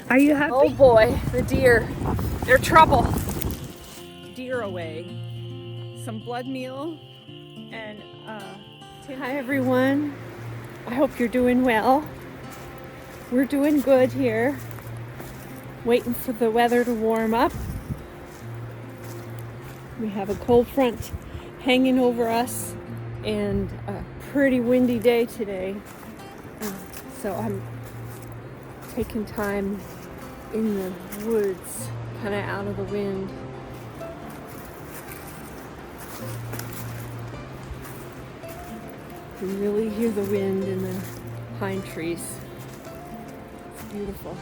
Are you happy? Oh boy, the deer. They're trouble. Deer away. Some blood meal and hi everyone. I hope you're doing well. We're doing good here. Waiting for the weather to warm up. We have a cold front hanging over us and a pretty windy day today. So I'm taking time in the woods, kind of out of the wind. You can really hear the wind in the pine trees. It's beautiful.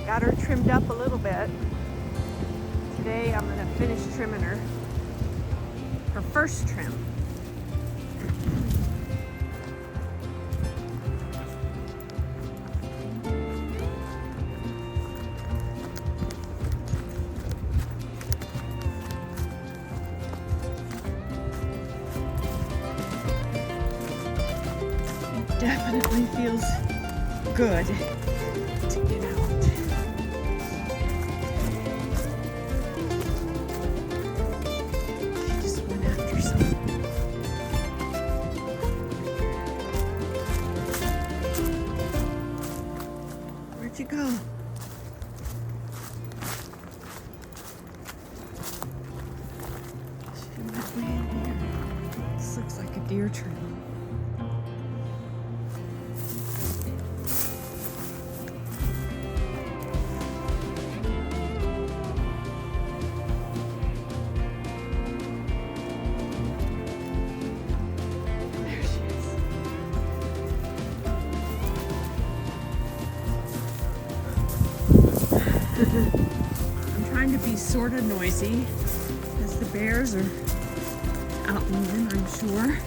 Got her trimmed up a little bit. Today I'm gonna finish trimming her. Her first trim. It definitely feels good to get out. Where'd you go? She went way in here. This looks like a deer trim. There she is. I'm trying to be sort of noisy because the bears are out moving, I'm sure.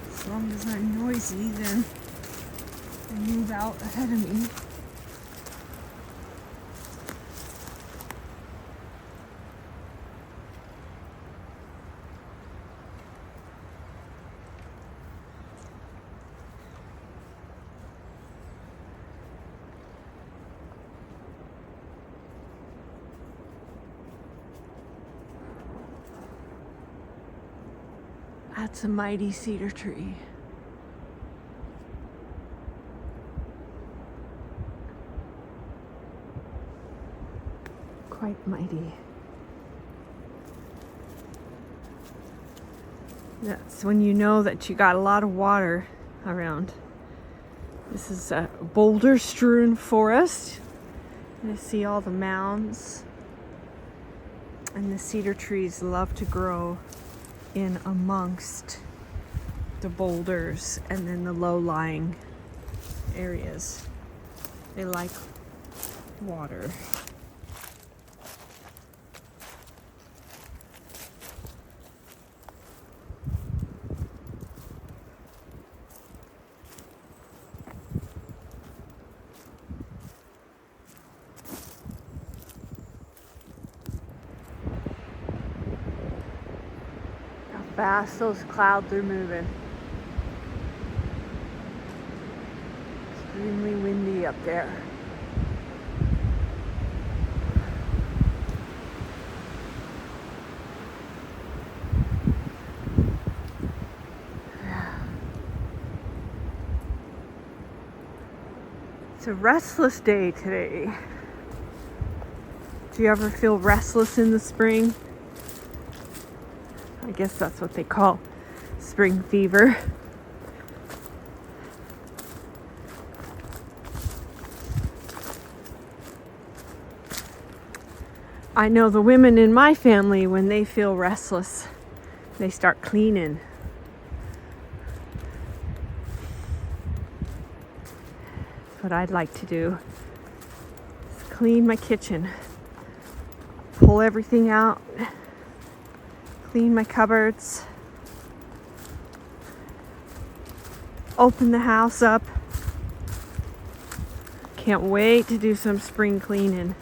As long as I'm noisy, then they move out ahead of me. That's a mighty cedar tree. Quite mighty. That's when you know that you got a lot of water around. This is a boulder-strewn forest. You see all the mounds. And the cedar trees love to grow in amongst the boulders and then the low-lying areas. They like water. Fast those clouds are moving. Extremely windy up there. It's a restless day today. Do you ever feel restless in the spring? I guess that's what they call spring fever. I know the women in my family, when they feel restless, they start cleaning. That's what I'd like to do. Is clean my kitchen. Pull everything out. Clean my cupboards. Open the house up. Can't wait to do some spring cleaning.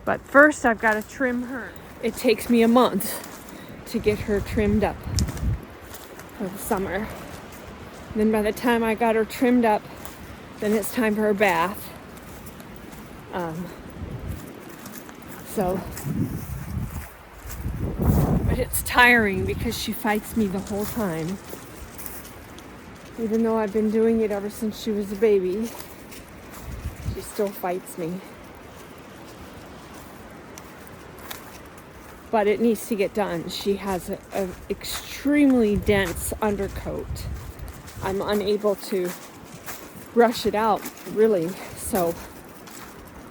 But first I've got to trim her. It takes me a month to get her trimmed up for the summer. Then by the time I got her trimmed up, then it's time for her bath. But it's tiring because she fights me the whole time. Even though I've been doing it ever since she was a baby, she still fights me. But it needs to get done. She has an extremely dense undercoat. I'm unable to brush it out, really, so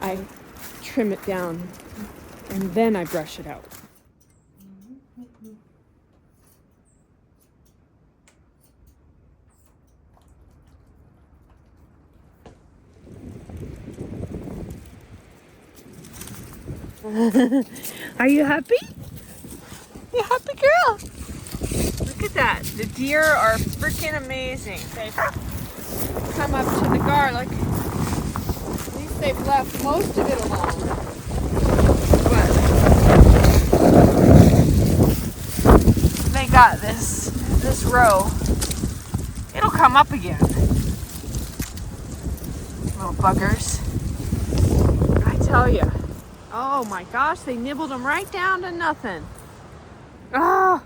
I trim it down and then I brush it out. Are you happy? You happy girl? Look at that. The deer are freaking amazing. They've come up to the garlic. At least they've left most of it alone. But they got this row. It'll come up again. Little buggers. I tell you. Oh my gosh, they nibbled them right down to nothing. Ah!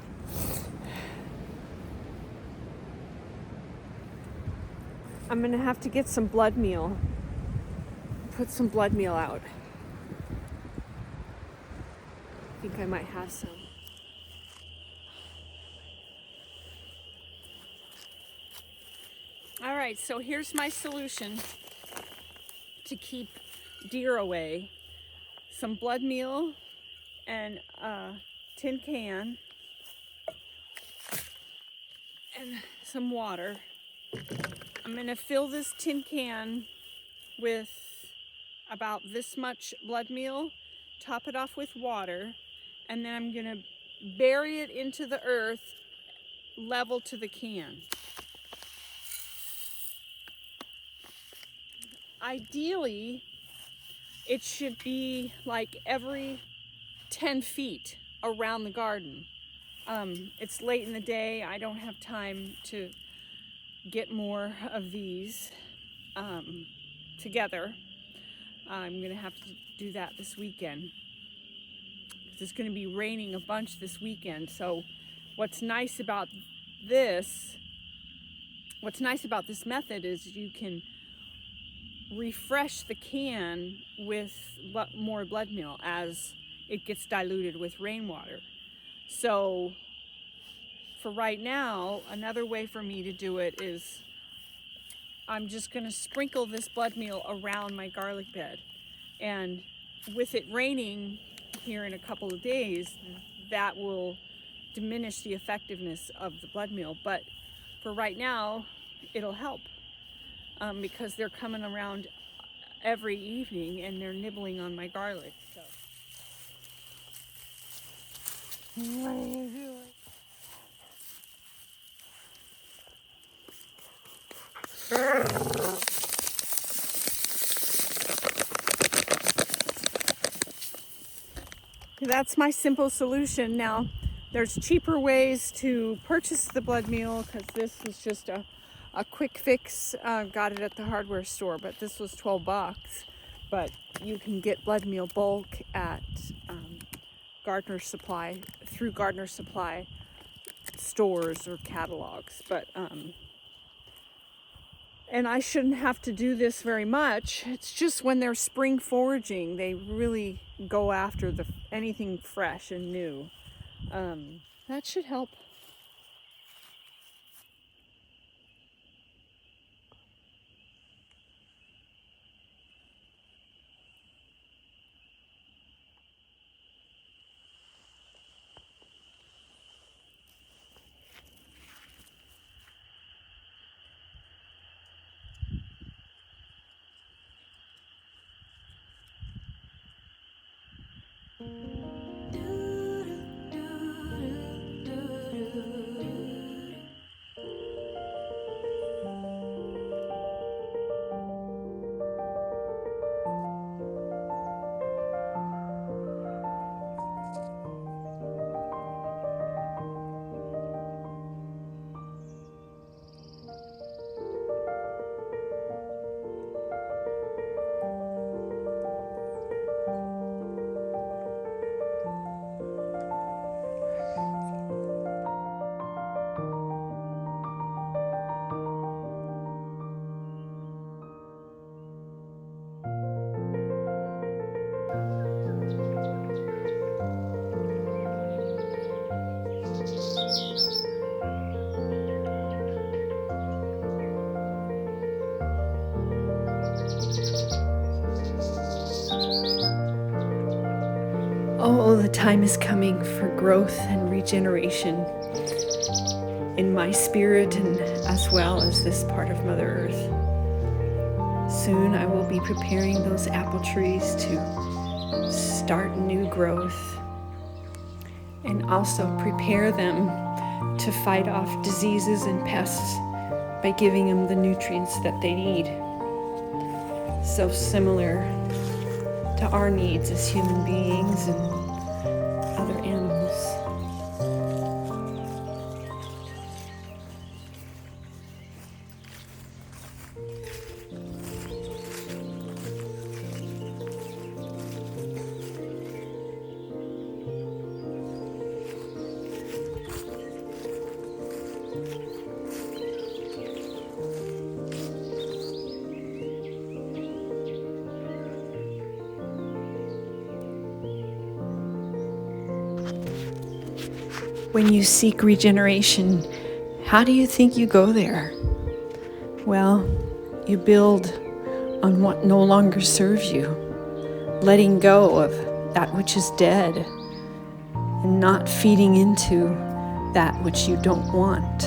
I'm gonna have to get some blood meal. Put some blood meal out. I think I might have some. All right, so here's my solution to keep deer away. Some blood meal and a tin can and some water. I'm gonna fill this tin can with about this much blood meal, top it off with water, and then I'm gonna bury it into the earth level to the can. Ideally, it should be like every 10 feet around the garden. It's late in the day. I don't have time to get more of these together. I'm gonna have to do that this weekend. It's gonna be raining a bunch this weekend. So what's nice about this method is you can refresh the can with more blood meal as it gets diluted with rainwater. So for right now, another way for me to do it is I'm just going to sprinkle this blood meal around my garlic bed. And with it raining here in a couple of days, that will diminish the effectiveness of the blood meal. But for right now, it'll help. Because they're coming around every evening and they're nibbling on my garlic. So. What are you doing? That's my simple solution. Now, there's cheaper ways to purchase the blood meal because this is just a quick fix. Got it at the hardware store, but this was $12. But you can get blood meal bulk at Gardener Supply, through Gardener Supply. stores or catalogs, but and I shouldn't have to do this very much. It's just when they're spring foraging, they really go after anything fresh and new. That should help. Oh, the time is coming for growth and regeneration in my spirit and as well as this part of Mother Earth. Soon I will be preparing those apple trees to start new growth and also prepare them to fight off diseases and pests by giving them the nutrients that they need. So similar to our needs as human beings and other animals. When you seek regeneration, how do you think you go there? Well, you build on what no longer serves you, letting go of that which is dead and not feeding into that which you don't want.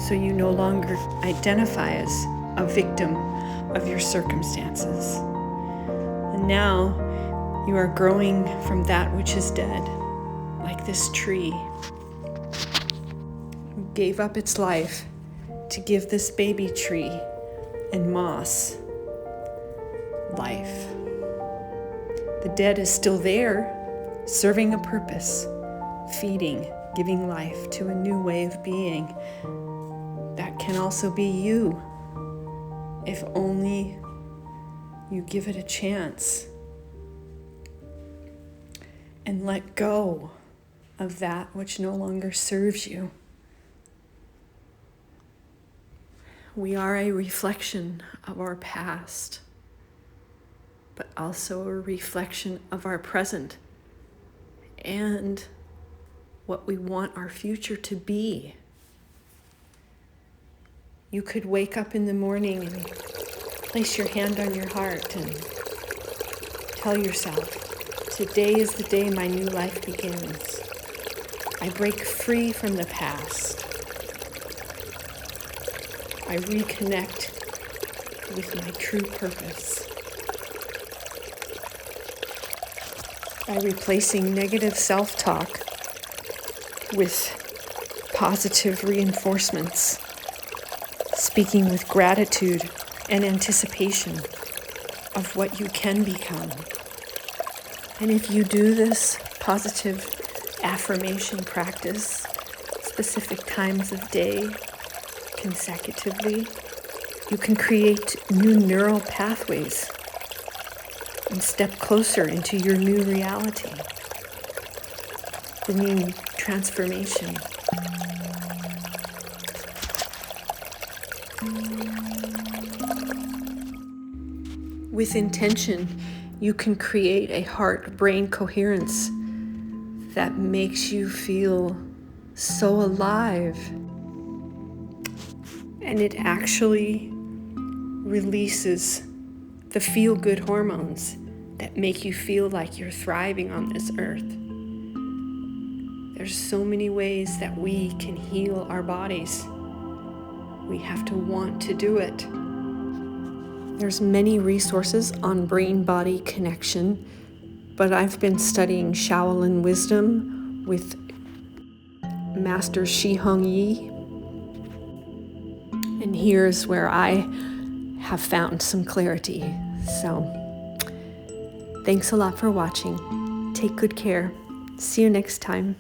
So you no longer identify as a victim of your circumstances. And now you are growing from that which is dead, like this tree who gave up its life to give this baby tree and moss life. The dead is still there, serving a purpose, feeding, giving life to a new way of being. That can also be you, if only you give it a chance and let go of that which no longer serves you. We are a reflection of our past, but also a reflection of our present and what we want our future to be. You could wake up in the morning and place your hand on your heart and tell yourself, today is the day my new life begins. I break free from the past. I reconnect with my true purpose. By replacing negative self-talk with positive reinforcements, speaking with gratitude and anticipation of what you can become. And if you do this positive affirmation practice, specific times of day, consecutively, you can create new neural pathways and step closer into your new reality. the new transformation. With intention, you can create a heart-brain coherence that makes you feel so alive. And it actually releases the feel-good hormones that make you feel like you're thriving on this earth. There's so many ways that we can heal our bodies. We have to want to do it. There's many resources on brain-body connection, but I've been studying Shaolin wisdom with Master Shi Hong Yi. And here's where I have found some clarity. So, thanks a lot for watching. Take good care. See you next time.